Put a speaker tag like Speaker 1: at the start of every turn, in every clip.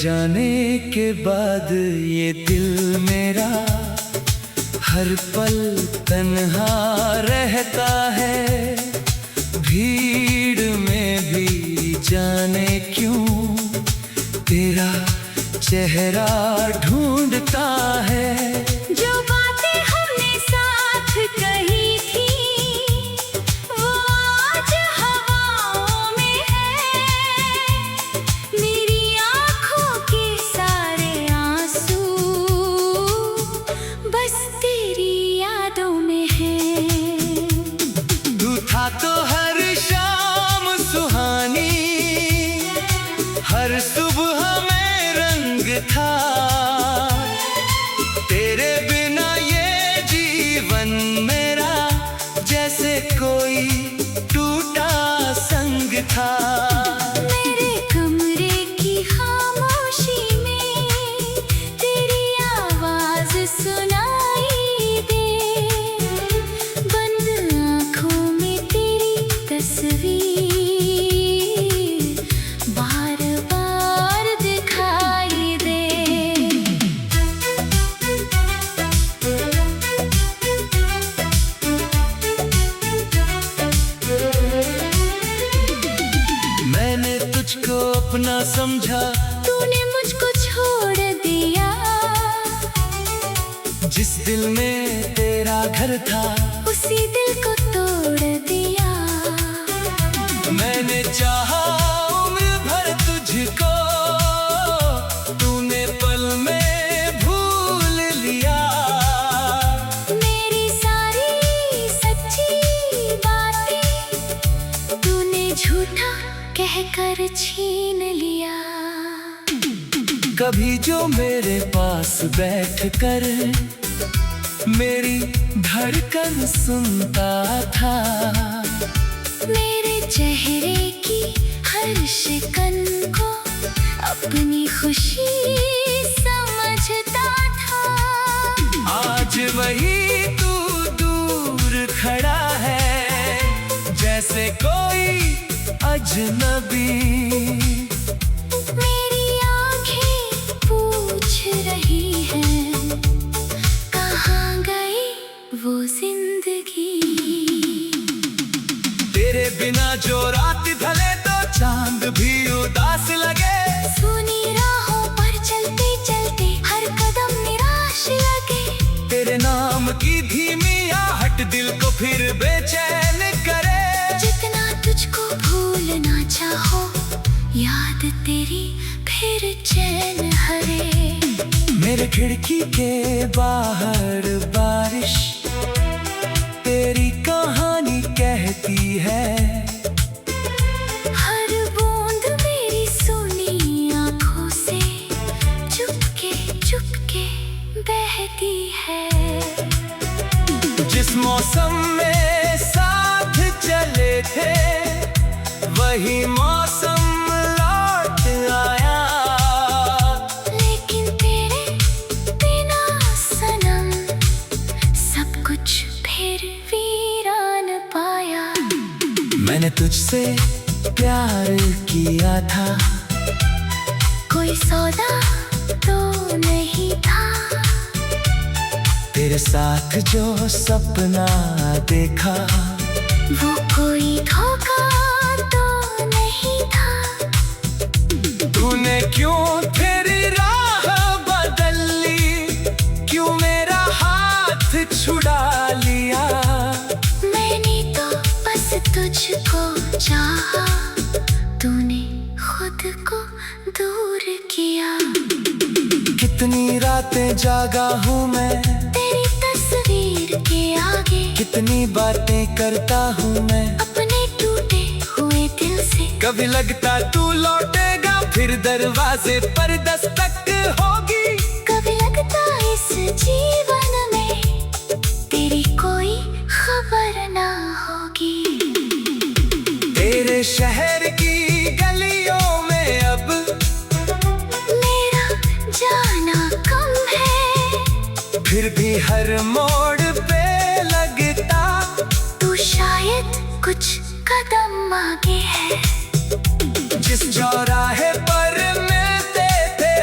Speaker 1: जाने के बाद ये दिल मेरा हर पल तन्हा रहता है। भीड़ में भी जाने क्यों तेरा चेहरा ढूंढता है।
Speaker 2: जो बातें हमने साथ कही थी वो आज हवाओं में है। मेरी आँखों के सारे आंसू बस तेरी यादों में है।
Speaker 1: तू था तो हर शाम सुहानी, हर सुबह में रंग था। तेरे बिना ये जीवन मेरा जैसे कोई टूटा संग था।
Speaker 2: मेरे कमरे की खामोशी में तेरी आवाज सुनाई दे। बंद आँखों में तेरी तस्वीर बार बार दिखाई दे।
Speaker 1: मैंने तुझको अपना समझा,
Speaker 2: तूने मुझको छोड़ दिया।
Speaker 1: जिस दिल में तेरा घर था
Speaker 2: उसी दिल को तोड़ दिया।
Speaker 1: मैंने चाहा उम्र भर तुझको, तूने पल में भूल लिया।
Speaker 2: मेरी सारी सच्ची बातें तूने झूठा कहकर छीन लिया।
Speaker 1: कभी जो मेरे पास बैठकर मेरी धड़कन सुनता था।
Speaker 2: मेरे चेहरे की हर शिकन को अपनी खुशी समझता था।
Speaker 1: आज वही तू दूर खड़ा है जैसे कोई अजनबी।
Speaker 2: मेरी आँखें पूछ रही हैं कहाँ गई वो जिंदगी।
Speaker 1: तेरे बिना जो रात ढले तो चांद भी उदास लगे।
Speaker 2: सुनी राहों पर चलते चलते हर कदम निराश लगे।
Speaker 1: तेरे नाम की धीमी आहट दिल को फिर बेचैन करे।
Speaker 2: जितना तुझको भूलना चाहो याद तेरी फिर चैन हरे।
Speaker 1: मेरे खिड़की के बाहर बारिश तेरी कहानी कहती है।
Speaker 2: हर बूंद मेरी सुनी आँखों से चुपके चुपके बहती है।
Speaker 1: जिस मौसम में साथ चले थे वही मौसम लौट आया।
Speaker 2: लेकिन तेरे बिना सनम सब कुछ फिर वीरान पाया।
Speaker 1: मैंने तुझसे प्यार किया था,
Speaker 2: कोई सौदा तो नहीं था।
Speaker 1: तेरे साथ जो सपना देखा
Speaker 2: वो कोई धोखा तो नहीं था।
Speaker 1: तूने क्यों तेरी राह बदल ली, क्यों मेरा हाथ छुड़ा लिया।
Speaker 2: मैंने तो बस तुझको चाहा, तूने खुद को दूर किया।
Speaker 1: कितनी रातें जागा हूँ मैं
Speaker 2: तेरी तस्वीर के आगे।
Speaker 1: कितनी बातें करता हूँ मैं
Speaker 2: अपने टूटे हुए दिल से।
Speaker 1: कभी लगता तू लौटेगा फिर दरवाजे पर दस्तक होगी।
Speaker 2: कभी लगता इस जीवन में तेरी कोई खबर ना होगी।
Speaker 1: तेरे शहर की गलियों में अब
Speaker 2: मेरा जाना कम है।
Speaker 1: फिर भी हर मोड़ पे लगता
Speaker 2: तू शायद कुछ कदम आगे है।
Speaker 1: जिस चौराहे पर मिलते थे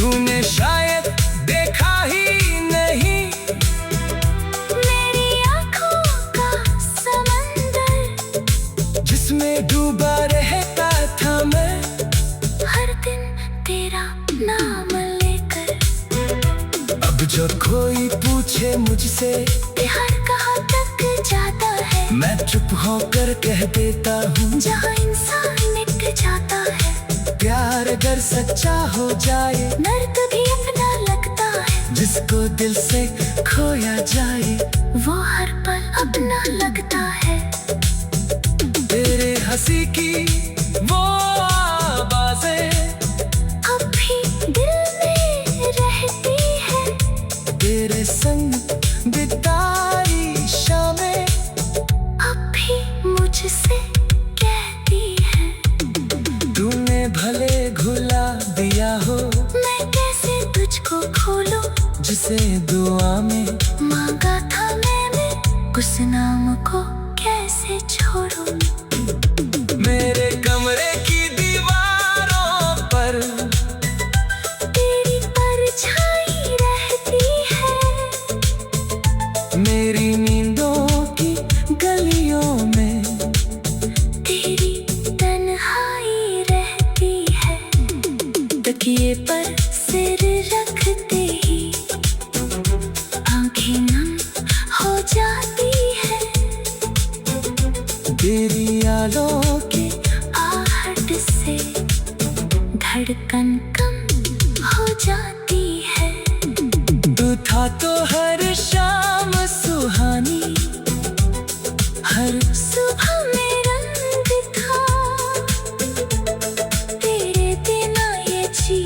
Speaker 1: तूने शायद देखा ही नहीं
Speaker 2: मेरी आँखों का समंदर,
Speaker 1: जिसमें डूबा रहता था मैं
Speaker 2: हर दिन तेरा नाम लेकर।
Speaker 1: अब जो कोई पूछे मुझसे
Speaker 2: प्यार कहाँ तक जाता है,
Speaker 1: मैं चुप होकर कह देता हूँ
Speaker 2: जहाँ इंसान मिट जाता है।
Speaker 1: प्यार अगर सच्चा हो जाए,
Speaker 2: दर्द भी अपना लगता है,
Speaker 1: जिसको दिल से खोया जाए
Speaker 2: वो हर पल अपना लगता है।
Speaker 1: तेरे हंसी की वो आवाजें
Speaker 2: अब भी दिल में रहती है,
Speaker 1: तेरे संग बिताई शामें
Speaker 2: अब भी मुझसे कहती है।
Speaker 1: तूने भले घुला दिया हो
Speaker 2: मैं कैसे तुझको खोलूं,
Speaker 1: जिसे दुआ में
Speaker 2: मांगा था मैंने, उस नाम को कैसे छोड़ूं।
Speaker 1: मेरे कमरे की दीवारों पर
Speaker 2: तेरी परछाई रहती है,
Speaker 1: मेरी नींदों की गलियों में
Speaker 2: तेरी तन्हाई रहती है। तकिए पर सिर रखते ही आंखें नम हो जाती है,
Speaker 1: तेरी यादों की
Speaker 2: आहट से धड़कन कम हो जाती है।
Speaker 1: तू था तो हर शाम सुहानी, हर
Speaker 2: सुबह में रंग था, तेरे बिना ये जी।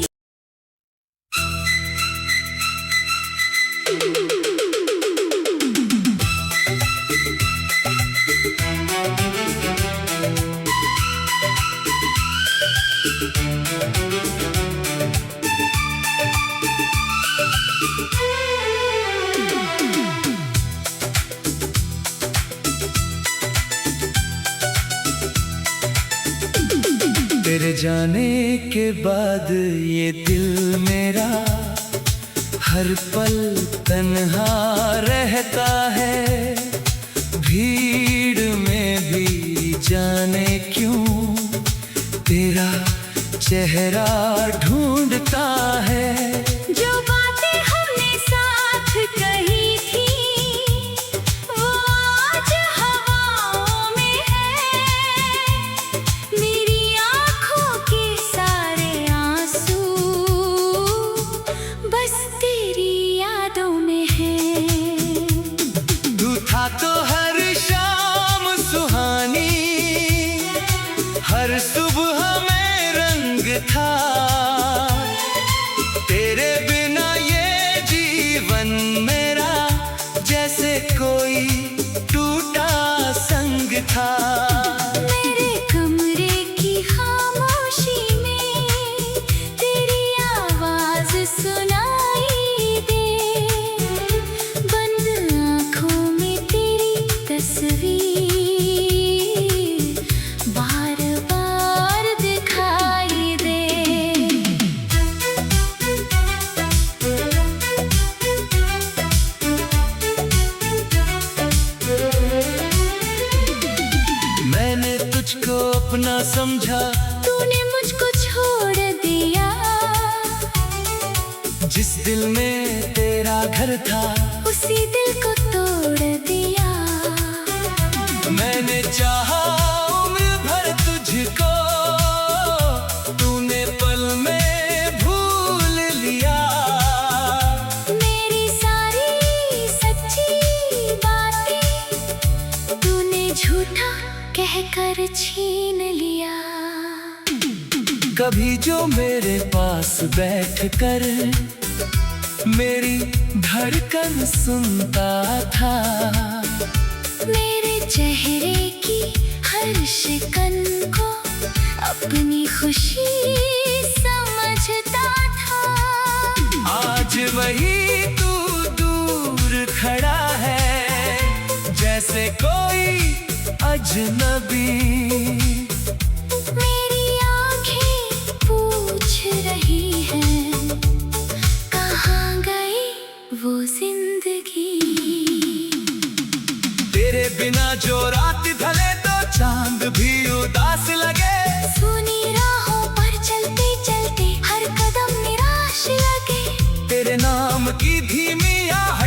Speaker 1: तेरे जाने के बाद ये दिल मेरा हर पल तन्हा रहता है। भीड़ में भी जाने क्यों तेरा चेहरा ढूंढता है।
Speaker 2: जो बातें हमने साथ कही थी, वो आज हवाओं में है। मेरी आँखों के सारे आंसू बस तेरी यादों में है।
Speaker 1: तू था तो हर शाम सुहानी, हर सुबह में रंग था। तेरे बिना ये जीवन मेरा जैसे कोई टूटा संग था।
Speaker 2: मेरे कमरे की खामोशी में तेरी आवाज सुनाई दे, बंद आँखों में तेरी तस्वीर बार बार दिखाई दे।
Speaker 1: मैंने तुझको अपना समझा,
Speaker 2: तूने मुझको छोड़ दिया,
Speaker 1: जिस दिल में तेरा घर था
Speaker 2: उसी दिल को तोड़ दिया।
Speaker 1: मैंने चाहा उम्र भर तुझको, तूने पल में भूल लिया।
Speaker 2: मेरी सारी सच्ची बातें तूने झूठा कहकर छीन लिया।
Speaker 1: कभी जो मेरे पास बैठकर मेरी धड़कन सुनता था,
Speaker 2: मेरे चेहरे की हर शिकन को अपनी खुशी समझता था।
Speaker 1: आज वही तू दूर खड़ा है, जैसे कोई अजनबी।
Speaker 2: मेरी आंखें पूछ रही हैं,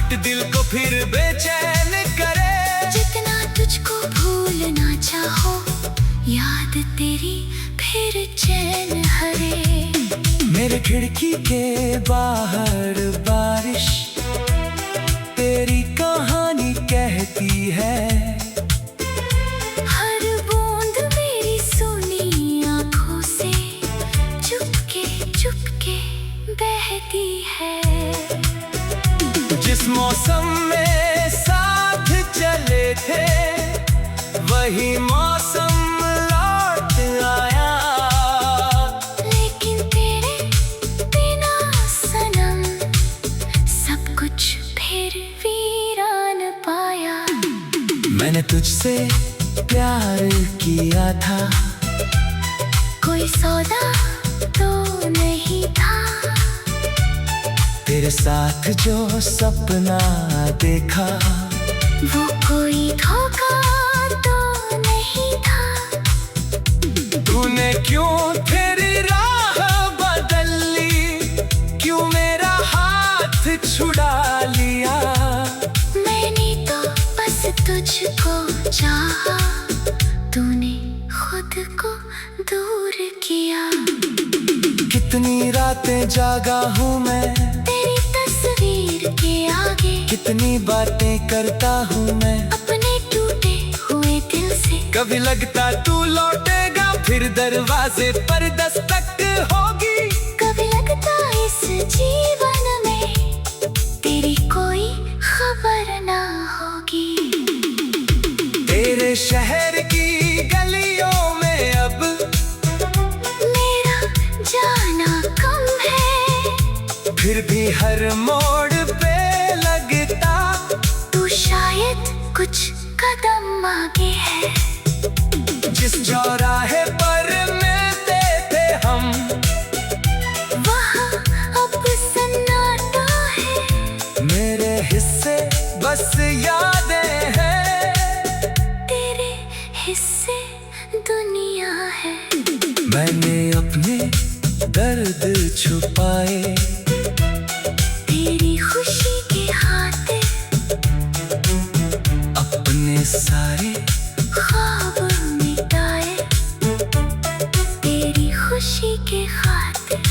Speaker 1: बात दिल को फिर बेचैन करे।
Speaker 2: जितना तुझको भूलना चाहो, याद तेरी फिर चैन हरे।
Speaker 1: मेरे खिड़की के बाहर बारिश तेरी कहानी कहती है।
Speaker 2: हर बूंद मेरी सुनी आंखों से चुपके चुपके बहती है।
Speaker 1: जिस मौसम में साथ चले थे वही मौसम लौट आया।
Speaker 2: लेकिन तेरे बिना सनम सब कुछ फिर वीरान पाया।
Speaker 1: मैंने तुझसे प्यार किया था,
Speaker 2: कोई सौदा तो नहीं था।
Speaker 1: तेरे साथ जो सपना देखा
Speaker 2: वो कोई धोखा तो नहीं था।
Speaker 1: तूने क्यों तेरी राह बदल ली, क्यों मेरा हाथ छुड़ा लिया।
Speaker 2: मैंने तो बस तुझको चाहा, तूने खुद को दूर किया।
Speaker 1: कितनी रातें जागा हूँ मैं
Speaker 2: तेरी तस्वीर के आगे,
Speaker 1: कितनी बातें करता हूँ मैं
Speaker 2: अपने टूटे हुए दिल से।
Speaker 1: कभी लगता तू लौटेगा फिर दरवाजे पर दस्तक होगी।
Speaker 2: कभी लगता इस जीवन में तेरी कोई खबर ना होगी।
Speaker 1: तेरे शहर की गलियों में अब
Speaker 2: मेरा जाना कम है,
Speaker 1: फिर भी हर मोड़ पे लगता
Speaker 2: तू शायद कुछ कदम आगे है।
Speaker 1: जिस चौराहे पर मिलते थे हम
Speaker 2: वहाँ अब सन्नाटा है।
Speaker 1: मेरे हिस्से बस यादें हैं,
Speaker 2: तेरे हिस्से दुनिया है।
Speaker 1: मैंने अपने दर्द छुपाए
Speaker 2: तेरी खुशी के हाथे,
Speaker 1: अपने सारे
Speaker 2: ख्वाब मिटाए तेरी खुशी के खातिर।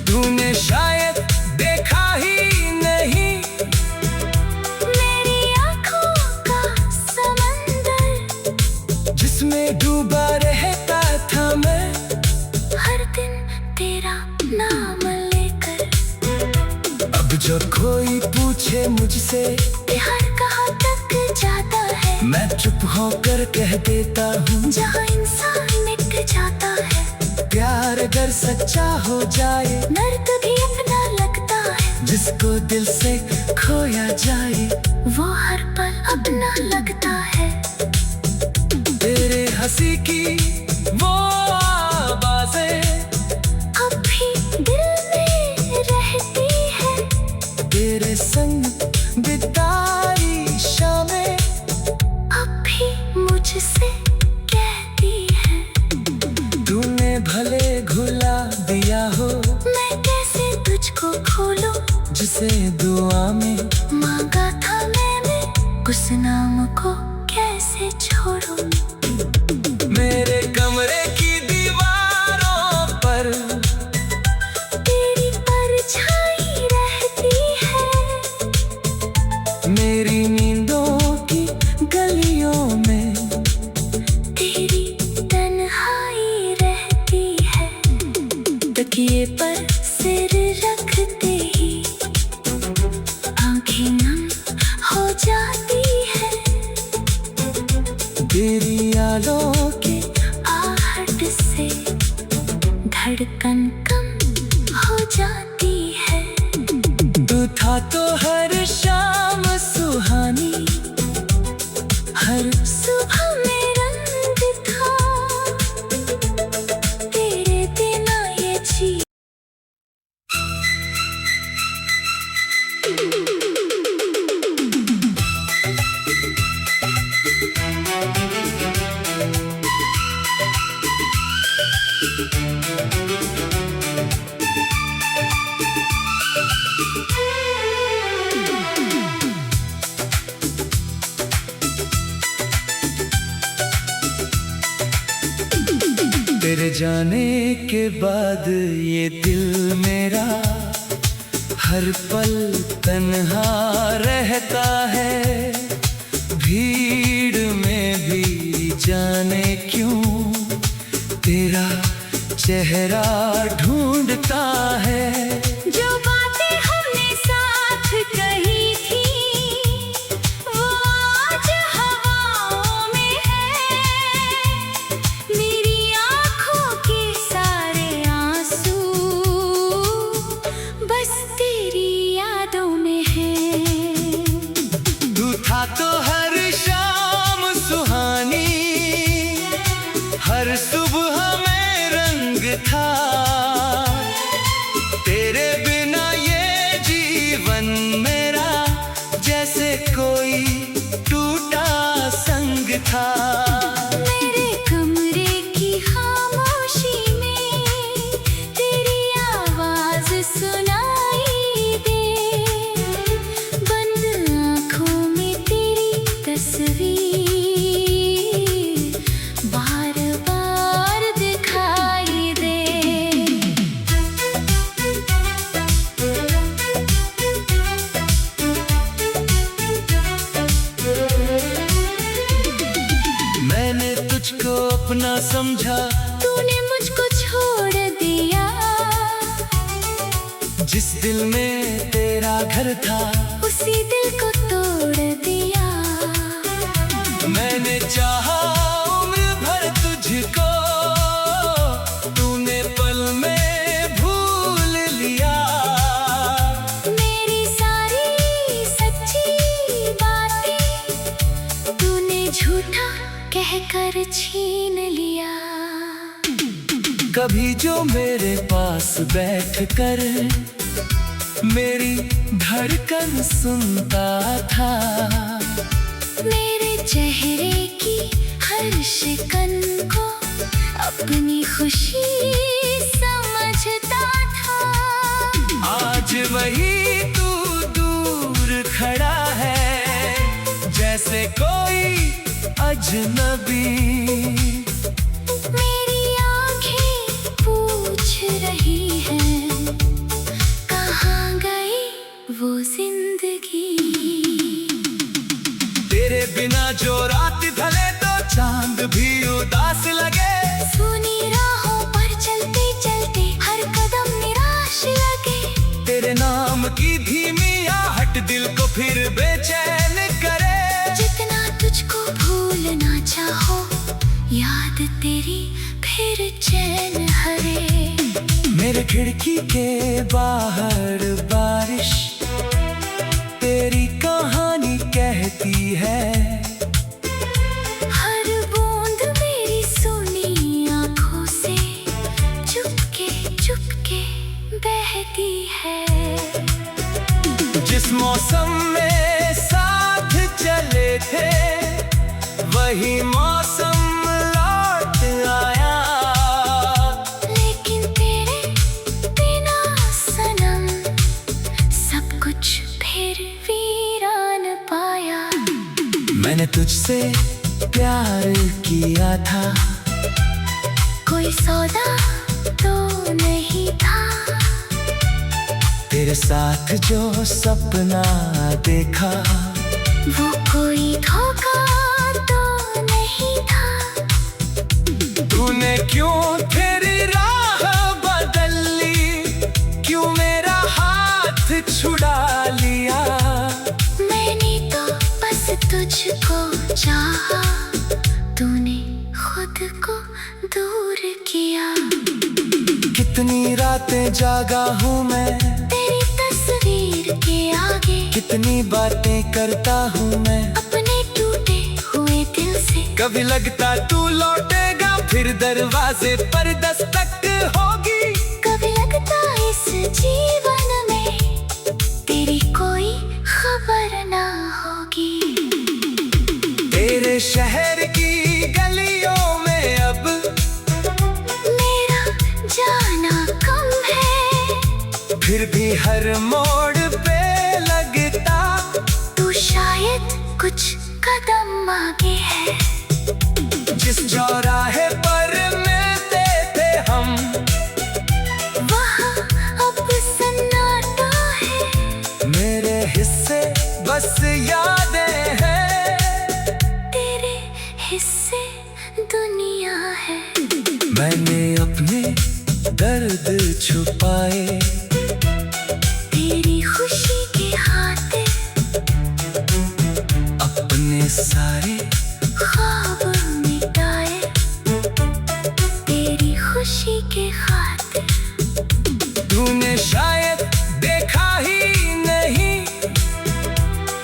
Speaker 1: तूने शायद देखा ही नहीं
Speaker 2: मेरी आँखों का समंदर,
Speaker 1: जिसमें डूबा रहता था मैं
Speaker 2: हर दिन तेरा नाम लेकर।
Speaker 1: अब जब कोई पूछे मुझसे
Speaker 2: प्यार कहाँ तक जाता है,
Speaker 1: मैं चुप होकर कह देता हूँ
Speaker 2: जहाँ इंसान मिट जाता है।
Speaker 1: प्यार अगर सच्चा हो जाए,
Speaker 2: दर्द भी अपना लगता है।
Speaker 1: जिसको दिल से खोया जाए
Speaker 2: वो हर पल अपना लगता है।
Speaker 1: तेरे हंसी की वो आवाजें
Speaker 2: अब भी दिल में रहती है।
Speaker 1: तेरे संग बिताई शामें
Speaker 2: अब भी मुझसे कहती है।
Speaker 1: तूने भले घुला दिया हो
Speaker 2: मैं कैसे तुझको खोलूं,
Speaker 1: जिसे दुआ में
Speaker 2: मांगा था मैंने, उस नाम को कैसे छोड़ूं।
Speaker 1: मेरे कमरे की दीवारों पर
Speaker 2: तेरी परछाई रहती है।
Speaker 1: मेरी नींदों की गलियों में
Speaker 2: तेरी तन्हाई रहती है। तकिए पर सिर रखते ही आंखें नम हो जाती है।
Speaker 1: तेरी यादों के
Speaker 2: आहट से धड़कन कम हो जाती है।
Speaker 1: तू था तो हर शाम सुहानी, हर
Speaker 2: सुबह में रंग था तेरे बिना ये जी।
Speaker 1: जाने के बाद ये दिल मेरा हर पल तन्हा रहता है। भीड़ में भी जाने क्यों तेरा चेहरा ढूंढता है।
Speaker 2: जो बातें हमने साथ कही थी वो आज हवाओं में है। मेरी आँखों के सारे आंसू बस तेरी यादों में है।
Speaker 1: तू था तो हर शाम सुहानी, हर सुबह में रंग था। तेरे बिना ये जीवन मेरा जैसे कोई टूटा संग था।
Speaker 2: मेरे कमरे की खामोशी में तेरी आवाज सुनाई दे। बंद आँखों में तेरी तस्वीर बार बार दिखाई दे।
Speaker 1: मैंने तुझको अपना समझा,
Speaker 2: तूने मुझको छोड़ दिया।
Speaker 1: जिस दिल में तेरा घर था
Speaker 2: उसी दिल को तोड़ दिया।
Speaker 1: मैंने चाहा उम्र भर तुझको, तूने पल में भूल लिया।
Speaker 2: मेरी सारी सच्ची बातें तूने झूठा कहकर छीन लिया।
Speaker 1: कभी जो मेरे पास बैठ कर मेरी धड़कन सुनता था।
Speaker 2: मेरे चेहरे की हर शिकन को अपनी खुशी समझता था।
Speaker 1: आज वही तू दूर खड़ा है जैसे कोई अजनबी।
Speaker 2: मेरी आँखें पूछ रही हैं कहाँ गई वो जिंदगी।
Speaker 1: तेरे बिना जो रात ढले तो चांद भी उदास लगे।
Speaker 2: सुनी राहों पर चलते चलते हर कदम निराश लगे।
Speaker 1: तेरे नाम की धीमी आहट दिल को फिर बेचैन करे।
Speaker 2: जितना तुझको भूलना चाहो याद तेरी फिर चैन हरे।
Speaker 1: मेरे खिड़की के बाहर बारिश तेरी कहानी कहती है।
Speaker 2: हर बूंद मेरी सुनी आँखों से चुपके चुपके बहती है।
Speaker 1: जिस मौसम में साथ चले थे वही मौसम लौट आया।
Speaker 2: लेकिन तेरे बिना सनम सब कुछ फिर वीरान पाया।
Speaker 1: मैंने तुझसे प्यार किया था,
Speaker 2: कोई सौदा तो नहीं था।
Speaker 1: तेरे साथ जो सपना देखा
Speaker 2: वो कोई धोखा तो नहीं था।
Speaker 1: तूने क्यों तेरी राह बदल ली, क्यों मेरा हाथ छुड़ा लिया।
Speaker 2: मैंने तो बस तुझको चाहा, तूने खुद को दूर किया।
Speaker 1: कितनी रातें जागा हूँ मैं
Speaker 2: तेरी तस्वीर के आगे।
Speaker 1: कितनी बातें करता हूँ मैं
Speaker 2: अपने टूटे हुए दिल से।
Speaker 1: कभी लगता तू लौटेगा फिर दरवाजे पर दस्तक होगी।
Speaker 2: कभी लगता इस जीवन में तेरी कोई खबर ना होगी।
Speaker 1: तेरे शहर की गलियों में अब
Speaker 2: मेरा जाना कम है।
Speaker 1: फिर भी हर मोड़ पे लगता
Speaker 2: तू शायद कुछ कदम आगे है।
Speaker 1: जिस चौराहे पर मिलते थे हम।
Speaker 2: वहाँ अब सन्नाटा है,
Speaker 1: मेरे हिस्से बस यादें हैं,
Speaker 2: तेरे हिस्से दुनिया है।
Speaker 1: मैंने अपने दर्द छुपाए,
Speaker 2: तेरी खुशी के खातिर
Speaker 1: अपने सारे
Speaker 2: ख्वाब मिटाए, तेरी खुशी के खातिर।
Speaker 1: तूने शायद देखा ही नहीं,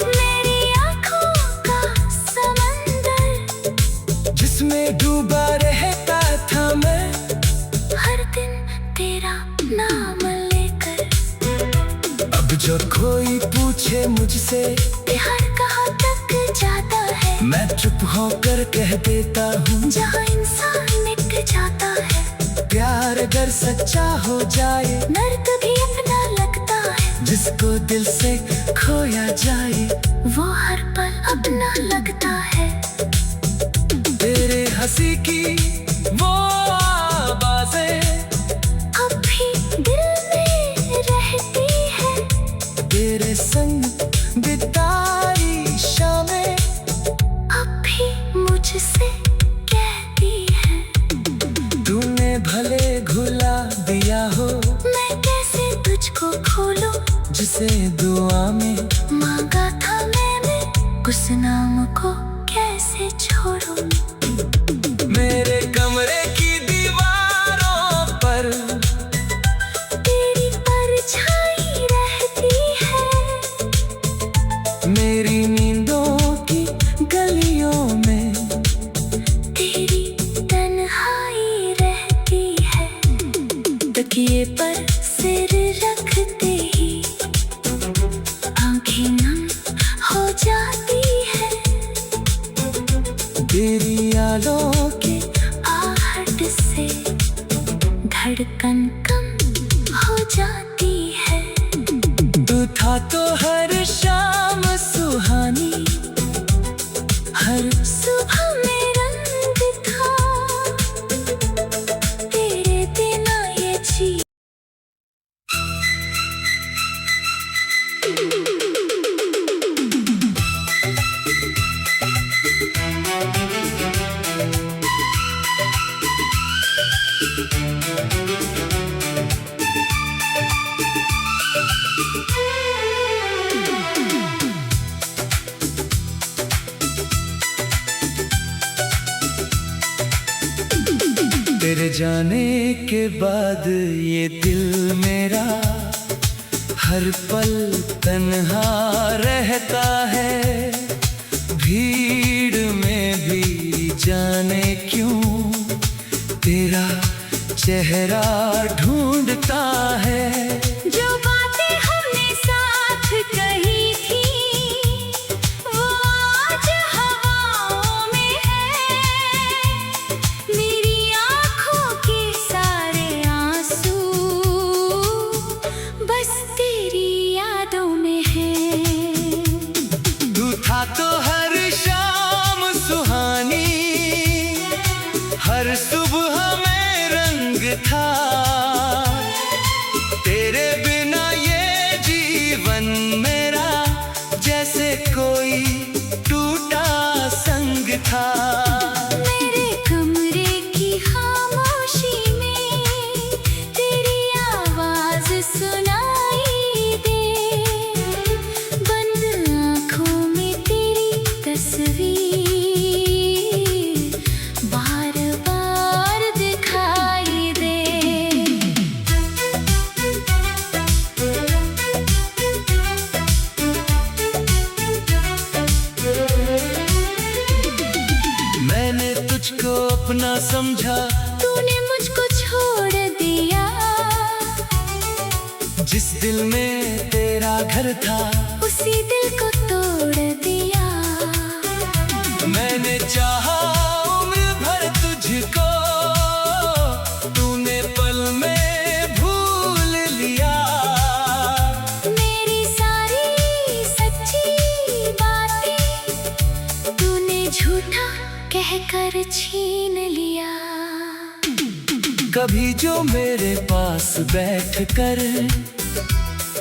Speaker 2: मेरी आँखों का समंदर,
Speaker 1: जिसमें डूबा रहता था मैं।
Speaker 2: हर दिन तेरा नाम लेकर,
Speaker 1: अब जो कोई पूछे मुझसे
Speaker 2: प्यार कहाँ तक जाता है,
Speaker 1: मैं चुप होकर कह देता हूँ,
Speaker 2: जहाँ इंसान मिट जाता है।
Speaker 1: प्यार अगर सच्चा हो जाए,
Speaker 2: दर्द भी अपना लगता है,
Speaker 1: जिसको दिल से खोया जाए,
Speaker 2: वो हर पल अपना लगता है।
Speaker 1: तेरे हंसी की वो आवाजें
Speaker 2: अब भी दिल में रहती है,
Speaker 1: तेरे संग बिताई शामें
Speaker 2: अब भी मुझसे कहती है।
Speaker 1: तूने भले घुला दिया हो,
Speaker 2: मैं कैसे तुझको खोलूं,
Speaker 1: जिसे दुआ में
Speaker 2: मांगा था मैंने, उस नाम को कैसे छोड़ूं।
Speaker 1: मेरे कमरे की दीवारों पर
Speaker 2: तेरी परछाई रहती है,
Speaker 1: मेरी नींदों की गलियों में
Speaker 2: तेरी तन्हाई रहती है। तकिए पर सिर रखते ही आंखें नम हो जाती है,
Speaker 1: तेरी यादों के
Speaker 2: आहट से धड़कन कम हो जाती है।
Speaker 1: तू था तो हर शाम सुहानी, हर
Speaker 2: सुबह में रंग था, तेरे बिना ये जी।
Speaker 1: तेरे जाने के बाद ये दिल मेरा हर पल तन्हा रहता है, भीड़ में भी जाने क्यों तेरा चेहरा ढूंढता है।
Speaker 2: जो बातें हमने साथ कही थी, वो आज हवाओं में है, मेरी आँखों के सारे आंसू बस तेरी यादों में है।
Speaker 1: तू था तो हर शाम सुहानी, हर सुबह में रंग था, तेरे बिना ये जीवन मेरा जैसे कोई टूटा संग था।
Speaker 2: मेरे कमरे की खामोशी में तेरी आवाज सुनाई दे, बंद आँखों में तेरी तस्वीर बार बार दिखाई दे।
Speaker 1: मैंने तुझको अपना समझा,
Speaker 2: तूने मुझको छोड़ दिया,
Speaker 1: जिस दिल में तेरा घर था
Speaker 2: उसी दिल को तोड़ दिया।
Speaker 1: मैंने चाहा उम्र भर तुझको, तूने पल में भूल लिया।
Speaker 2: मेरी सारी सच्ची बातें तूने झूठा कहकर छीन लिया।
Speaker 1: कभी जो मेरे पास बैठ कर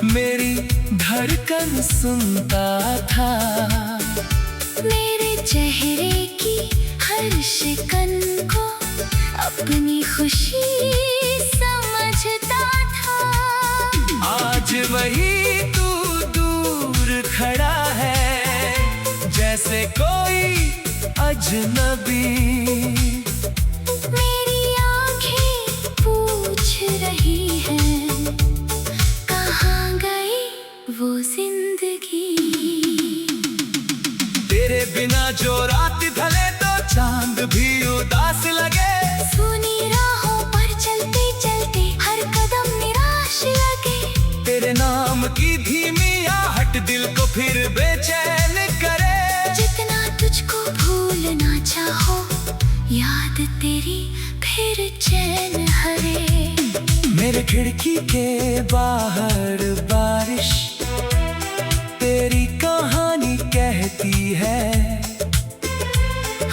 Speaker 1: मेरी धड़कन सुनता था,
Speaker 2: मेरे चेहरे की हर शिकन को अपनी खुशी समझता था।
Speaker 1: आज वही तू दूर खड़ा है जैसे कोई अजनबी।
Speaker 2: मेरी आंखें पूछ रही हैं, कहाँ गई वो जिंदगी।
Speaker 1: तेरे बिना जो रात ढले तो चांद भी उदास लगे।
Speaker 2: सुनी राहों पर चलते चलते हर कदम निराश लगे।
Speaker 1: तेरे नाम की धीमी आहट दिल को फिर बेचैन करे।
Speaker 2: जितना तुझको भूलना चाहो, याद तेरी फिर चैन हरे।
Speaker 1: मेरे खिड़की के बाहर बारिश तेरी कहानी कहती है।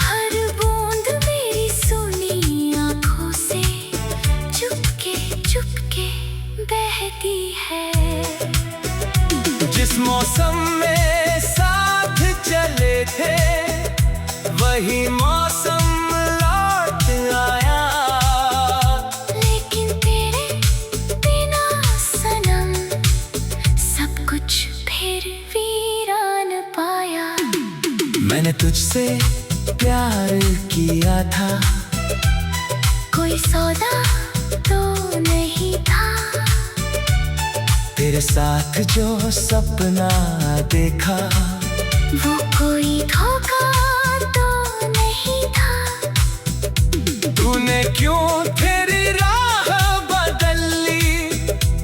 Speaker 2: हर बूंद मेरी सुनी आँखों से चुपके चुपके बहती है।
Speaker 1: जिस मौसम में साथ चले थे वही मौसम लौट आया।
Speaker 2: लेकिन तेरे बिना सनम सब कुछ फिर वीरान पाया।
Speaker 1: मैंने तुझसे प्यार किया था,
Speaker 2: कोई सौदा तो नहीं था।
Speaker 1: तेरे साथ जो सपना देखा
Speaker 2: वो कोई धोखा तो नहीं था।
Speaker 1: तूने क्यों तेरी राह बदल ली,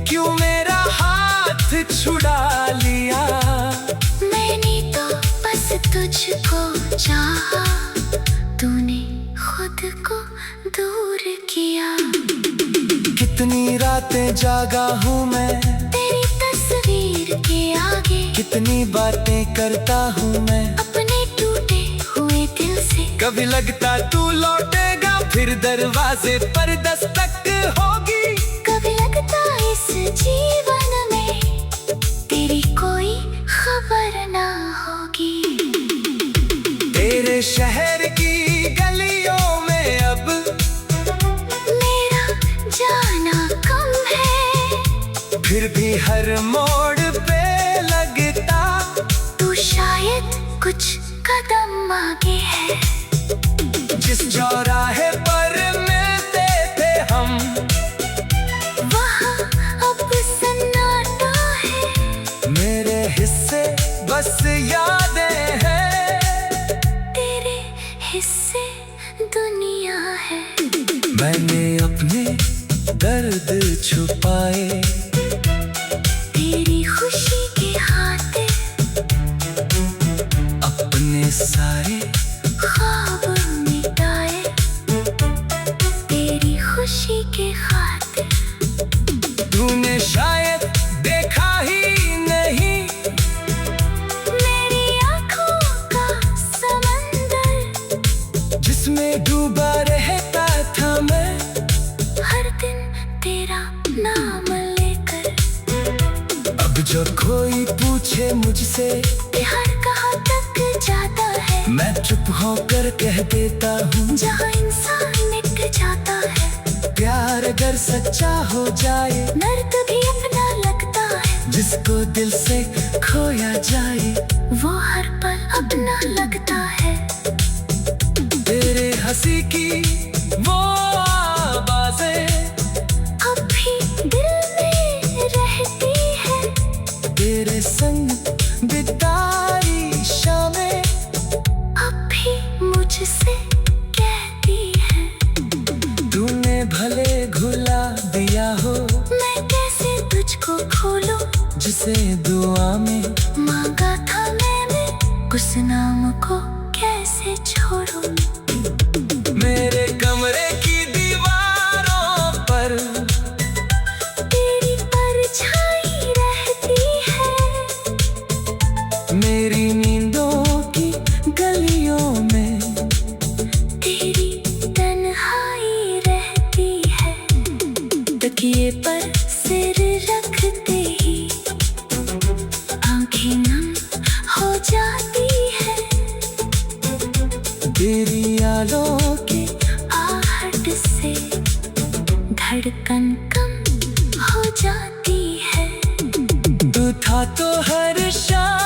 Speaker 1: क्यों मेरा हाथ छुड़ा लिया।
Speaker 2: मैंने तो बस तुझको चाहा, तूने खुद को दूर किया।
Speaker 1: कितनी रातें जागा हूँ मैं
Speaker 2: तेरी तस्वीर के आगे,
Speaker 1: कितनी बातें करता हूँ मैं
Speaker 2: अपने टूटे हुए दिल से।
Speaker 1: कभी लगता तू लौटेगा फिर दरवाजे पर दस्तक होगी।
Speaker 2: कभी लगता इस जीवन में तेरी कोई खबर ना होगी।
Speaker 1: तेरे शहर की गलियों में अब
Speaker 2: मेरा जाना कम है,
Speaker 1: फिर भी हर मोड़ पे लगता
Speaker 2: तू शायद कुछ कदम आगे है।
Speaker 1: जिस चौराहे पर मिलते थे हम
Speaker 2: वहाँ अब सन्नाटा है।
Speaker 1: मेरे हिस्से बस यादें हैं,
Speaker 2: तेरे हिस्से दुनिया है।
Speaker 1: मैंने अपने दर्द छुपाए
Speaker 2: तेरी खुशी के खातिर
Speaker 1: अपने सारे
Speaker 2: ख्वाब मिटाए। तेरी खुशी के खातिर
Speaker 1: तूने शायद देखा ही नहीं
Speaker 2: मेरी आँखों का समंदर,
Speaker 1: जिसमें डूबा रहता था मैं
Speaker 2: हर दिन तेरा नाम लेकर।
Speaker 1: अब जो कोई पूछे मुझसे
Speaker 2: प्यार कहाँ तक जाता है,
Speaker 1: मैं चुप होकर कह देता हूँ
Speaker 2: जहाँ इंसान मिट जाता है।
Speaker 1: प्यार अगर सच्चा हो जाए
Speaker 2: दर्द भी अपना लगता है,
Speaker 1: जिसको दिल से खोया जाए
Speaker 2: वो हर पल अपना लगता है।
Speaker 1: तेरे हंसी की वो आवाजें
Speaker 2: अब भी दिल में रहती है।
Speaker 1: तेरे संग बिताई शामें
Speaker 2: अब भी मुझसे कहती है।
Speaker 1: तूने भले घुला दिया हो
Speaker 2: मैं कैसे तुझको खोलूं,
Speaker 1: जिसे दुआ में
Speaker 2: मांगा था मैंने, उस नाम को कैसे छोड़ूं।
Speaker 1: मेरे कमरे की दीवारों पर
Speaker 2: तेरी परछाई रहती है।
Speaker 1: मेरी नींदों की गलियों में
Speaker 2: तेरी तन्हाई रहती है।
Speaker 1: तो हर शाम